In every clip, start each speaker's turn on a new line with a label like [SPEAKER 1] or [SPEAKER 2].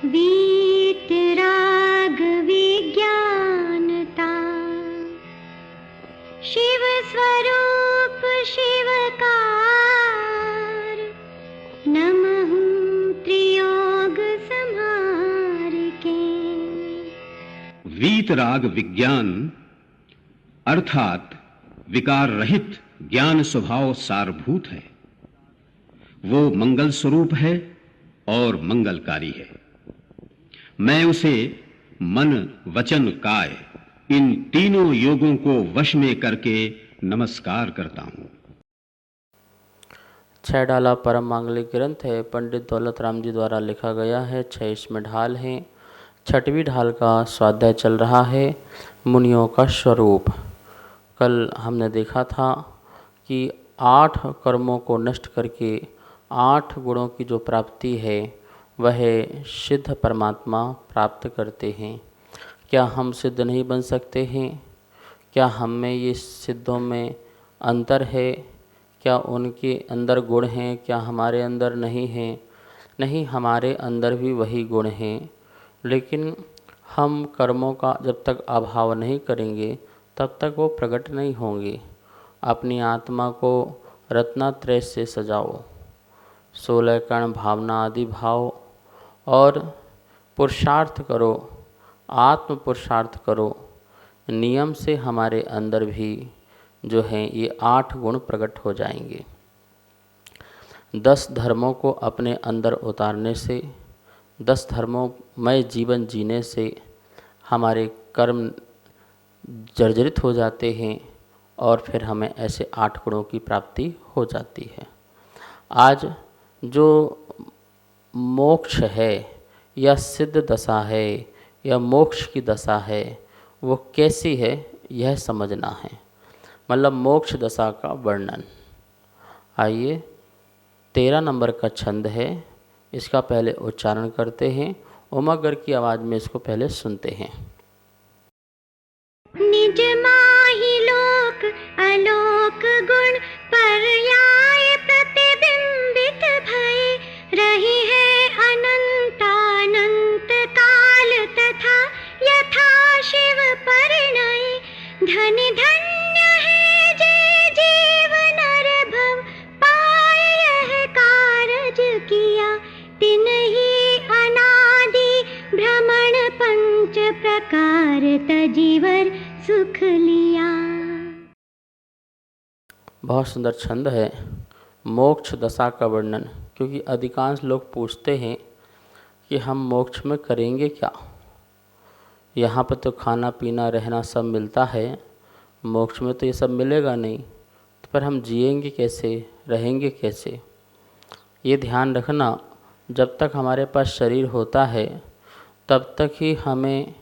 [SPEAKER 1] वीतराग विज्ञानता, शिव स्वरूप शिवकार, नमः त्रियोग संहार के।
[SPEAKER 2] वीतराग विज्ञान अर्थात विकार रहित ज्ञान स्वभाव सारभूत है। वो मंगल स्वरूप है और मंगलकारी है। मैं उसे मन वचन काय इन तीनों योगों को वश में करके नमस्कार करता हूं।
[SPEAKER 3] 6 डाला परम मांगलिक ग्रंथ है, पंडित दौलत राम जी द्वारा लिखा गया है। 6 इसमें ढाल हैं। 6वीं ढाल का स्वाध्याय चल रहा है, मुनियों का स्वरूप। कल हमने देखा था कि 8 कर्मों को नष्ट करके 8 गुणों की जो प्राप्ति है वह सिद्ध परमात्मा प्राप्त करते हैं। क्या हम सिद्ध नहीं बन सकते हैं? क्या हम में ये सिद्धों में अंतर है? क्या उनके अंदर गुण हैं, क्या हमारे अंदर नहीं हैं? नहीं, हमारे अंदर भी वही गुण हैं, लेकिन हम कर्मों का जब तक अभाव नहीं करेंगे तब तक वो प्रकट नहीं होंगे। अपनी आत्मा को रत्नात्रय से सजाओ, 16 कण भावना आदि भाव, और पुरुषार्थ करो, आत्म पुरुषार्थ करो। नियम से हमारे अंदर भी जो हैं ये 8 गुण प्रकट हो जाएंगे। 10 धर्मों को अपने अंदर उतारने से, 10 धर्मों में जीवन जीने से हमारे कर्म जर्जरित हो जाते हैं और फिर हमें ऐसे 8 गुणों की प्राप्ति हो जाती है। आज जो मोक्ष है या सिद्ध दशा है या मोक्ष की दशा है वो कैसी है यह समझना है, मतलब मोक्ष दशा का वर्णन। आइए, 13 नंबर का छंद है, इसका पहले उच्चारण करते हैं। उमगर की आवाज़ में इसको पहले सुनते हैं।
[SPEAKER 1] निज माहि लोक आलोक गुण पर्याय प्रतिबिंबित भय, रही है अनंतानंत काल तथा यथा शिव परिणय। धन धन्य है जे जीवन भव पाए, यह कारज किया तिन्हि अनादि भ्रमण पंच प्रकार तजीवर सुख लिया।
[SPEAKER 3] बहुत सुंदर छंद है, मोक्ष दशा का वर्णन। क्योंकि अधिकांश लोग पूछते हैं कि हम मोक्ष में करेंगे क्या, यहाँ पर तो खाना पीना रहना सब मिलता है, मोक्ष में तो ये सब मिलेगा नहीं, तो पर हम जिएंगे कैसे, रहेंगे कैसे? ये ध्यान रखना, जब तक हमारे पास शरीर होता है तब तक ही हमें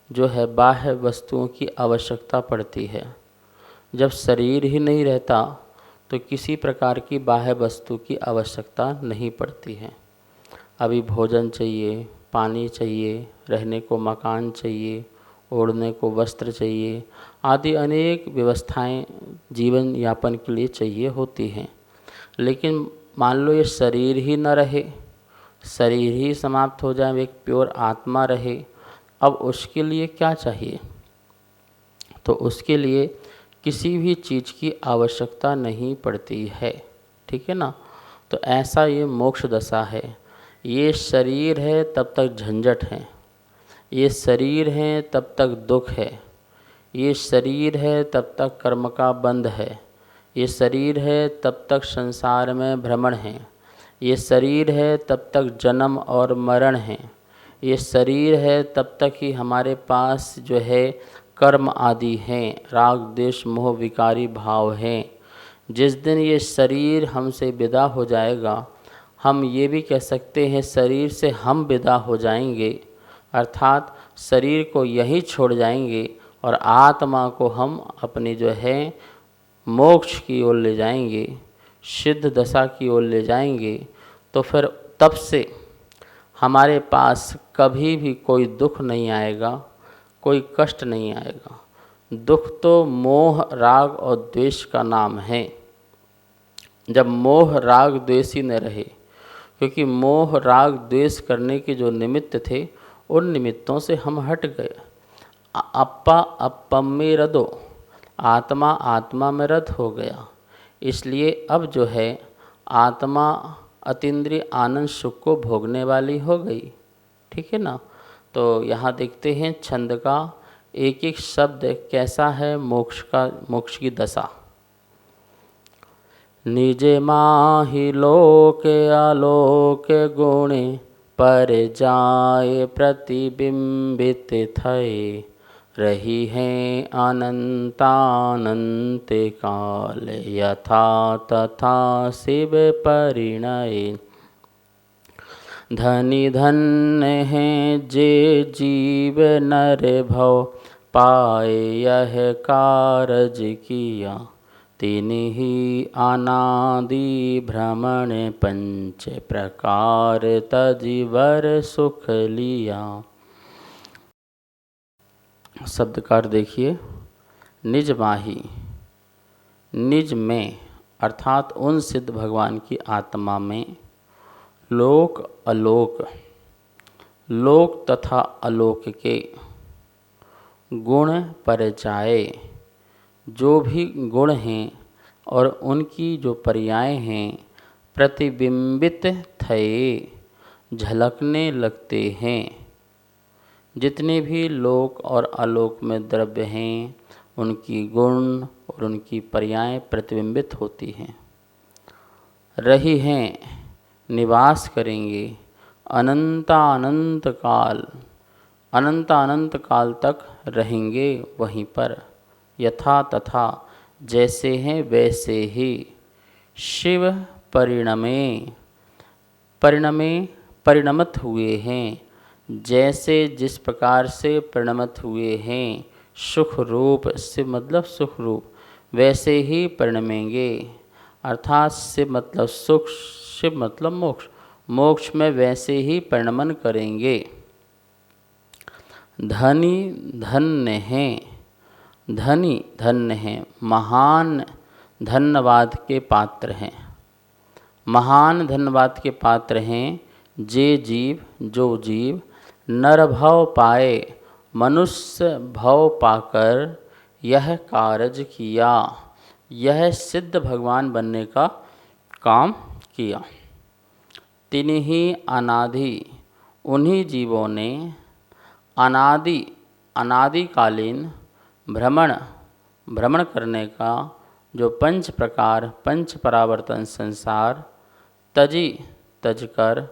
[SPEAKER 3] जो है बाह्य वस्तुओं की आवश्यकता पड़ती है। जब शरीर ही नहीं रहता तो किसी प्रकार की बाह्य वस्तु की आवश्यकता नहीं पड़ती है। अभी भोजन चाहिए, पानी चाहिए, रहने को मकान चाहिए, ओढ़ने को वस्त्र चाहिए, आदि अनेक व्यवस्थाएं जीवन यापन के लिए चाहिए होती हैं। लेकिन मान लो ये शरीर ही न रहे, शरीर ही समाप्त हो जाए, एक प्योर आत्मा रहे, अब उसके लिए क्या चाहिए? तो उसके लिए किसी भी चीज़ की आवश्यकता नहीं पड़ती है, ठीक है ना। तो ऐसा ये मोक्ष दशा है। ये शरीर है तब तक झंझट है, ये शरीर है तब तक दुख है, ये शरीर है तब तक कर्म का बंध है, ये शरीर है तब तक संसार में भ्रमण है, ये शरीर है तब तक जन्म और मरण है, ये शरीर है तब तक ही हमारे पास जो है कर्म आदि हैं, राग द्वेष मोह विकारी भाव हैं। जिस दिन ये शरीर हमसे विदा हो जाएगा, हम ये भी कह सकते हैं शरीर से हम विदा हो जाएंगे, अर्थात शरीर को यहीं छोड़ जाएंगे और आत्मा को हम अपनी जो है मोक्ष की ओर ले जाएंगे, सिद्ध दशा की ओर ले जाएंगे। तो फिर तब से हमारे पास कभी भी कोई दुख नहीं आएगा, कोई कष्ट नहीं आएगा। दुख तो मोह राग और द्वेष का नाम है। जब मोह राग द्वेष ही न रहे क्योंकि मोह राग द्वेष करने के जो निमित्त थे उन निमित्तों से हम हट गए। अप्पा अप्पम में रदो, आत्मा आत्मा में रत हो गया। इसलिए अब जो है आत्मा अतीन्द्रिय आनंद सुख को भोगने वाली हो गई। ठीक है ना। तो यहाँ देखते हैं छंद का एक एक शब्द कैसा है मोक्ष की दशा। निज माहि लोक आलोक गुणे पर जाए प्रतिबिंबित थये, रही हैं अनंतानंत काल यथा तथा शिव परिणय। धनी धन्य हैं जे जीव नर भव पाए, यह कारज किया तिन्हि अनादि भ्रमण पंच प्रकार तजिवर सुख लिया। शब्दकार देखिए, निज माही, निज में अर्थात उन सिद्ध भगवान की आत्मा में, लोक अलोक, लोक तथा अलोक के गुण पर जाए, जो भी गुण हैं और उनकी जो पर्याय हैं, प्रतिबिंबित थये, झलकने लगते हैं। जितने भी लोक और आलोक में द्रव्य हैं उनकी गुण और उनकी पर्याय प्रतिबिंबित होती हैं। रही हैं, निवास करेंगे, अनंतानंत काल, अनंत काल तक रहेंगे वहीं पर। यथा तथा, जैसे हैं वैसे ही। शिव परिणमे, परिणमे परिणमत हुए हैं, जैसे जिस प्रकार से परिणमत हुए हैं सुख रूप, शिव मतलब सुख रूप, वैसे ही परिणमेंगे। अर्थात शिव मतलब सुख, शिव मतलब मोक्ष, मोक्ष में वैसे ही परिणमन करेंगे। धनी धन्य हैं, धनी धन्य हैं, महान धन्यवाद के पात्र हैं, महान धन्यवाद के पात्र हैं। जे जीव, जो जीव नर भव पाए, मनुष्य भव पाकर यह कारज किया, यह सिद्ध भगवान बनने का काम किया। तिन्हि अनादि, उन्हीं जीवों ने अनादिकालीन भ्रमण करने का जो पंच प्रकार, पंच परावर्तन संसार तजकर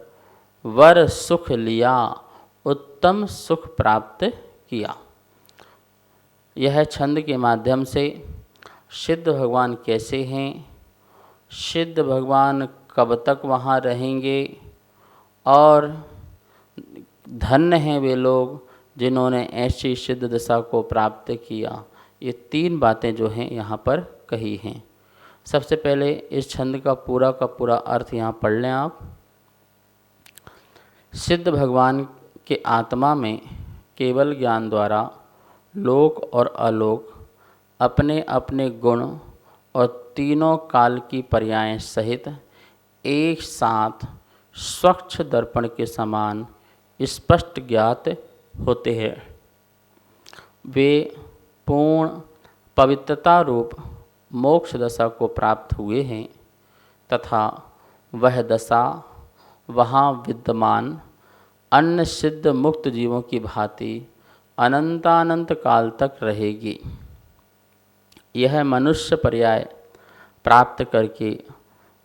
[SPEAKER 3] वर सुख लिया, उत्तम सुख प्राप्त किया। यह छंद के माध्यम से सिद्ध भगवान कैसे हैं, सिद्ध भगवान कब तक वहाँ रहेंगे और धन्य हैं वे लोग जिन्होंने ऐसी सिद्ध दशा को प्राप्त किया, ये तीन बातें जो हैं यहाँ पर कही हैं। सबसे पहले इस छंद का पूरा अर्थ यहाँ पढ़ लें आप। सिद्ध भगवान के आत्मा में केवल ज्ञान द्वारा लोक और अलोक अपने अपने गुण और तीनों काल की पर्याय सहित एक साथ स्वच्छ दर्पण के समान स्पष्ट ज्ञात होते हैं। वे पूर्ण पवित्रता रूप मोक्ष दशा को प्राप्त हुए हैं तथा वह दशा वहाँ विद्यमान अन्य सिद्ध मुक्त जीवों की भांति अनंतानंत काल तक रहेगी। यह मनुष्य पर्याय प्राप्त करके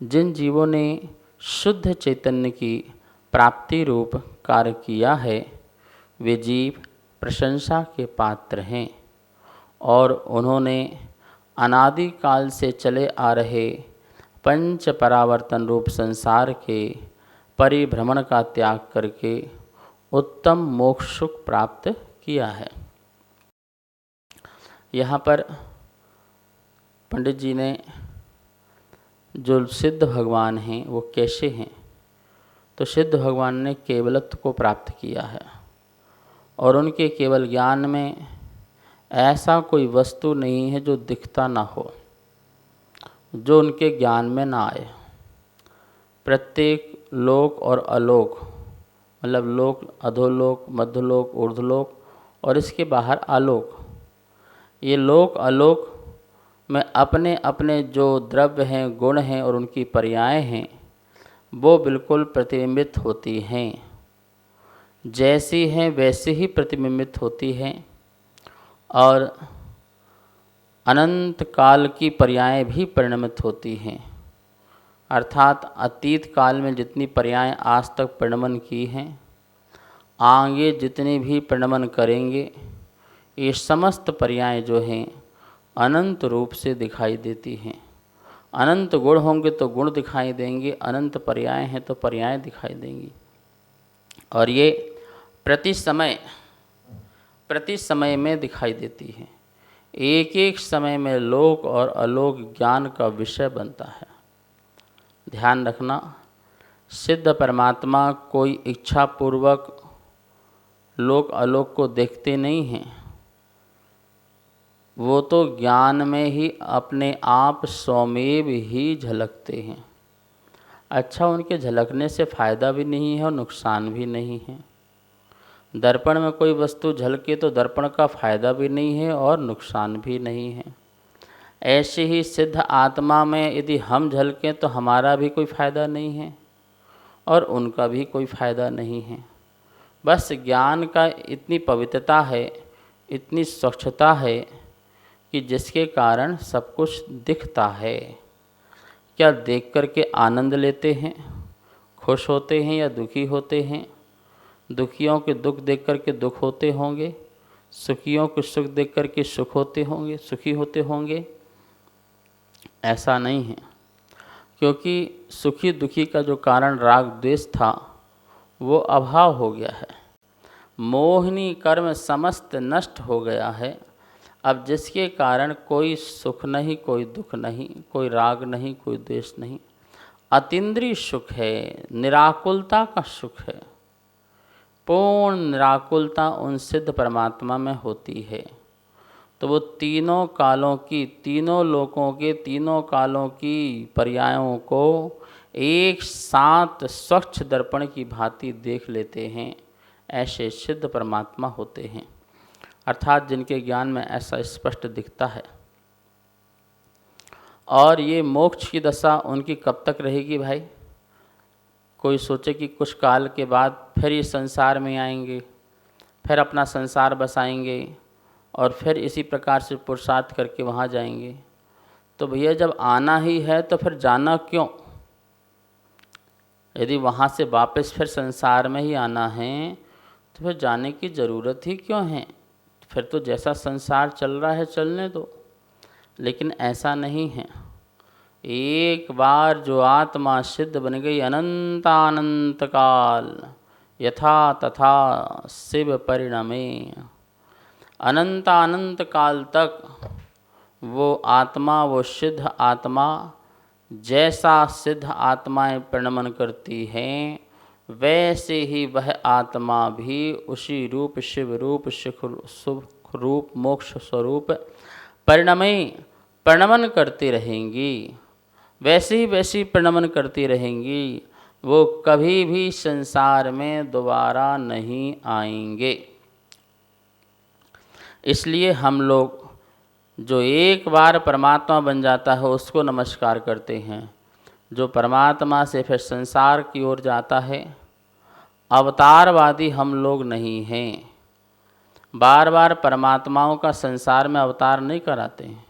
[SPEAKER 3] जिन जीवों ने शुद्ध चैतन्य की प्राप्ति रूप कार्य किया है, वे जीव प्रशंसा के पात्र हैं और उन्होंने अनादि काल से चले आ रहे पंच परावर्तन रूप संसार के परिभ्रमण का त्याग करके उत्तम मोक्ष सुख प्राप्त किया है। यहाँ पर पंडित जी ने जो सिद्ध भगवान हैं वो कैसे हैं, तो सिद्ध भगवान ने केवलत्व को प्राप्त किया है और उनके केवल ज्ञान में ऐसा कोई वस्तु नहीं है जो दिखता ना हो, जो उनके ज्ञान में ना आए। प्रत्येक लोक और अलोक, मतलब लोक, अधोलोक, मध्यलोक, ऊर्ध्वलोक और इसके बाहर आलोक। ये लोक अलोक में अपने अपने जो द्रव्य हैं, गुण हैं और उनकी पर्याय हैं, वो बिल्कुल प्रतिबिंबित होती हैं। जैसी हैं वैसी ही प्रतिबिंबित होती हैं और अनंत काल की पर्यायें भी परिणमित होती हैं। अर्थात अतीत काल में जितनी पर्यायें आज तक परिणमन की हैं, आगे जितनी भी परिणमन करेंगे, ये समस्त पर्यायें जो हैं अनंत रूप से दिखाई देती हैं। अनंत गुण होंगे तो गुण दिखाई देंगे, अनंत पर्याय हैं तो पर्याय दिखाई देंगी। और ये प्रति समय में दिखाई देती हैं। एक एक समय में लोक और अलोक ज्ञान का विषय बनता है। ध्यान रखना, सिद्ध परमात्मा कोई इच्छा पूर्वक लोक अलोक को देखते नहीं हैं। वो तो ज्ञान में ही अपने आप स्वमेव ही झलकते हैं। अच्छा, उनके झलकने से फ़ायदा भी नहीं है और नुकसान भी नहीं है। दर्पण में कोई वस्तु झलके तो दर्पण का फ़ायदा भी नहीं है और नुकसान भी नहीं है। ऐसे ही सिद्ध आत्मा में यदि हम झलकें तो हमारा भी कोई फ़ायदा नहीं है और उनका भी कोई फ़ायदा नहीं है। बस ज्ञान का इतनी पवित्रता है, इतनी स्वच्छता है कि जिसके कारण सब कुछ दिखता है। क्या देख करके आनंद लेते हैं, खुश होते हैं या दुखी होते हैं? दुखियों के दुख देख करके दुख होते होंगे, सुखियों के सुख देख करके सुख होते होंगे, सुखी होते होंगे? ऐसा नहीं है, क्योंकि सुखी दुखी का जो कारण राग द्वेष था वो अभाव हो गया है। मोहिनी कर्म समस्त नष्ट हो गया है। अब जिसके कारण कोई सुख नहीं, कोई दुख नहीं, कोई राग नहीं, कोई द्वेष नहीं, अतीन्द्रिय सुख है, निराकुलता का सुख है। पूर्ण निराकुलता उन सिद्ध परमात्मा में होती है। तो वो तीनों कालों की, तीनों लोकों के तीनों कालों की पर्यायों को एक साथ स्वच्छ दर्पण की भांति देख लेते हैं। ऐसे सिद्ध परमात्मा होते हैं, अर्थात जिनके ज्ञान में ऐसा स्पष्ट दिखता है। और ये मोक्ष की दशा उनकी कब तक रहेगी भाई? कोई सोचे कि कुछ काल के बाद फिर ये संसार में आएंगे, फिर अपना संसार बसाएंगे और फिर इसी प्रकार से पुरुषार्थ करके वहाँ जाएंगे। तो भैया जब आना ही है तो फिर जाना क्यों? यदि वहाँ से वापस फिर संसार में ही आना है तो फिर जाने की ज़रूरत ही क्यों है? फिर तो जैसा संसार चल रहा है चलने दो। लेकिन ऐसा नहीं है। एक बार जो आत्मा सिद्ध बन गई, अनंतानंत काल यथा तथा शिव परिणमे, अनंतानंत काल तक वो आत्मा, वो सिद्ध आत्मा, जैसा सिद्ध आत्माएं परिणमन करती हैं वैसे ही वह आत्मा भी उसी रूप, शिव रूप, सुख रूप, मोक्ष स्वरूप परिणमन करती रहेंगी। वैसे ही वैसी परिणमन करती रहेंगी। वो कभी भी संसार में दोबारा नहीं आएंगे। इसलिए हम लोग जो एक बार परमात्मा बन जाता है उसको नमस्कार करते हैं। जो परमात्मा से फिर संसार की ओर जाता है, अवतारवादी हम लोग नहीं हैं। बार बार परमात्माओं का संसार में अवतार नहीं कराते हैं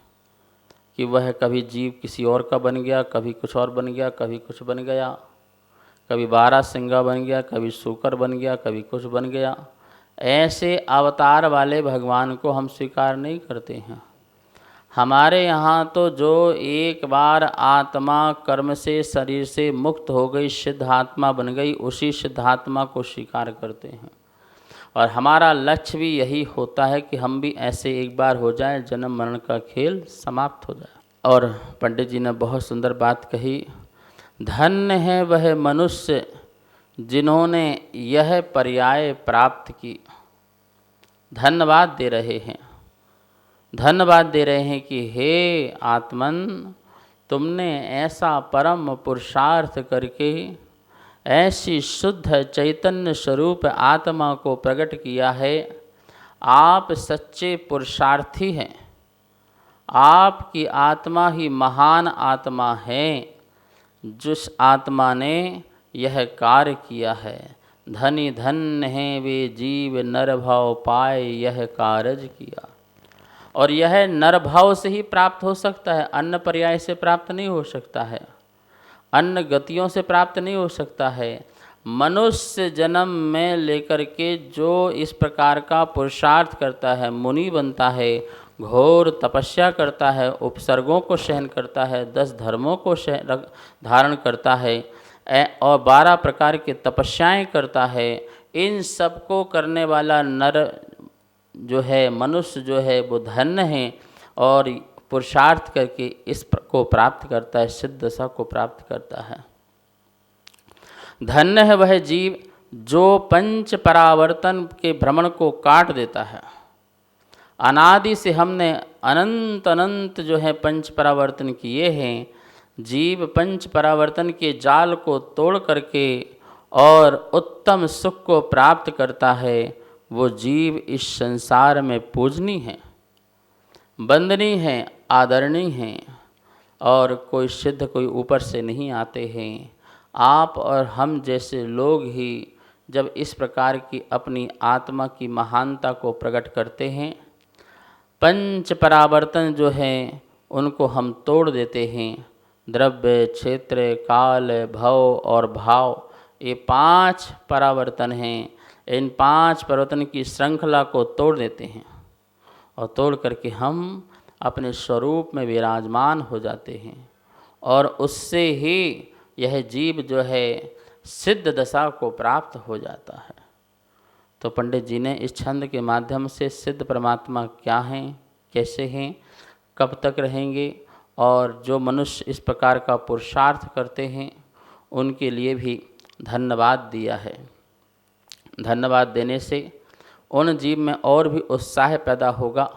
[SPEAKER 3] कि वह कभी जीव किसी और का बन गया, कभी कुछ और बन गया, कभी कुछ बन गया, कभी 12 सिंगा बन गया, कभी सूकर बन गया, कभी कुछ बन गया। ऐसे अवतार वाले भगवान को हम स्वीकार नहीं करते हैं। हमारे यहाँ तो जो एक बार आत्मा कर्म से, शरीर से मुक्त हो गई, सिद्धात्मा बन गई, उसी सिद्धात्मा को स्वीकार करते हैं। और हमारा लक्ष्य भी यही होता है कि हम भी ऐसे एक बार हो जाएं, जन्म मरण का खेल समाप्त हो जाए। और पंडित जी ने बहुत सुंदर बात कही, धन्य है वह मनुष्य जिन्होंने यह पर्याय प्राप्त की। धन्यवाद दे रहे हैं, धन्यवाद दे रहे हैं कि हे आत्मन, तुमने ऐसा परम पुरुषार्थ करके ऐसी शुद्ध चैतन्य स्वरूप आत्मा को प्रकट किया है। आप सच्चे पुरुषार्थी हैं। आपकी आत्मा ही महान आत्मा है। जिस आत्मा ने यह कार्य किया है, धनी धन्य हैं वे जीव नर भाव पाए यह कारज किया। और यह नर भाव से ही प्राप्त हो सकता है, अन्य पर्याय से प्राप्त नहीं हो सकता है, अन्य गतियों से प्राप्त नहीं हो सकता है। मनुष्य जन्म में लेकर के जो इस प्रकार का पुरुषार्थ करता है, मुनि बनता है, घोर तपस्या करता है, उपसर्गों को सहन करता है, 10 धर्मों को धारण करता है और 12 प्रकार की तपस्याएं करता है, इन सब को करने वाला नर जो है, मनुष्य जो है, वो धन्य है और पुरुषार्थ करके इस को प्राप्त करता है, सिद्ध दशा को प्राप्त करता है। धन्य है वह जीव जो पंच परावर्तन के भ्रमण को काट देता है। अनादि से हमने अनंत अनंत जो है पंच परावर्तन किए हैं। जीव पंच परावर्तन के जाल को तोड़ करके और उत्तम सुख को प्राप्त करता है। वो जीव इस संसार में पूजनीय है, वंदनीय है, आदरणीय है और कोई सिद्ध कोई ऊपर से नहीं आते हैं। आप और हम जैसे लोग ही जब इस प्रकार की अपनी आत्मा की महानता को प्रकट करते हैं, पंच परावर्तन जो हैं उनको हम तोड़ देते हैं। द्रव्य, क्षेत्र, काल, भव और भाव, ये 5 परावर्तन हैं। इन 5 परिवर्तन की श्रृंखला को तोड़ देते हैं और तोड़ करके हम अपने स्वरूप में विराजमान हो जाते हैं और उससे ही यह जीव जो है सिद्ध दशा को प्राप्त हो जाता है। तो पंडित जी ने इस छंद के माध्यम से सिद्ध परमात्मा क्या हैं, कैसे हैं, कब तक रहेंगे और जो मनुष्य इस प्रकार का पुरुषार्थ करते हैं उनके लिए भी धन्यवाद दिया है। धन्यवाद देने से उन जीव में और भी उत्साह पैदा होगा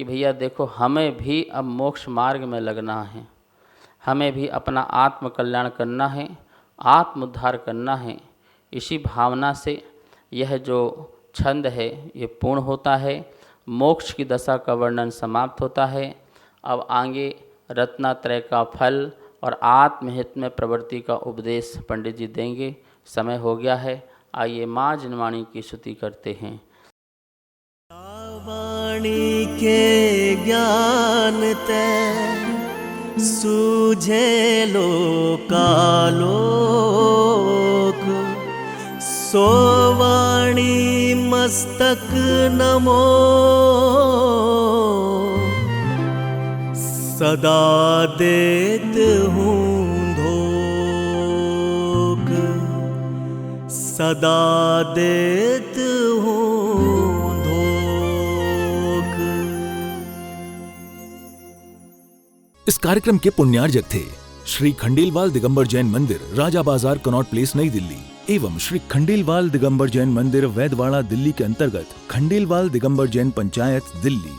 [SPEAKER 3] कि भैया देखो, हमें भी अब मोक्ष मार्ग में लगना है, हमें भी अपना आत्म कल्याण करना है, आत्म उद्धार करना है। इसी भावना से यह जो छंद है ये पूर्ण होता है। मोक्ष की दशा का वर्णन समाप्त होता है। अब आगे रत्नात्रय का फल और आत्महित में प्रवृत्ति का उपदेश पंडित जी देंगे। समय हो गया है, आइए माँ जिनवाणी की स्तुति करते हैं।
[SPEAKER 4] वाणी के ज्ञान ते सूझे लोकालोक, सो वाणी मस्तक नमो, सदा देत हूँ धोख, सदा देत हूँ धोख।
[SPEAKER 5] इस कार्यक्रम के पुण्यार्जक थे श्री खंडेलवाल दिगंबर जैन मंदिर, राजा बाजार, कनॉट प्लेस, नई दिल्ली एवं श्री खंडेलवाल दिगंबर जैन मंदिर, वैदवाड़ा, दिल्ली के अंतर्गत खंडेलवाल दिगंबर जैन पंचायत, दिल्ली।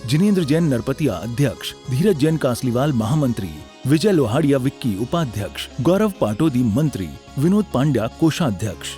[SPEAKER 5] जिनेंद्र जैन नरपतिया अध्यक्ष, धीरज जैन कासलीवाल महामंत्री, विजय लोहाड़िया विक्की उपाध्यक्ष, गौरव पाटोदी मंत्री, विनोद पांड्या कोषाध्यक्ष।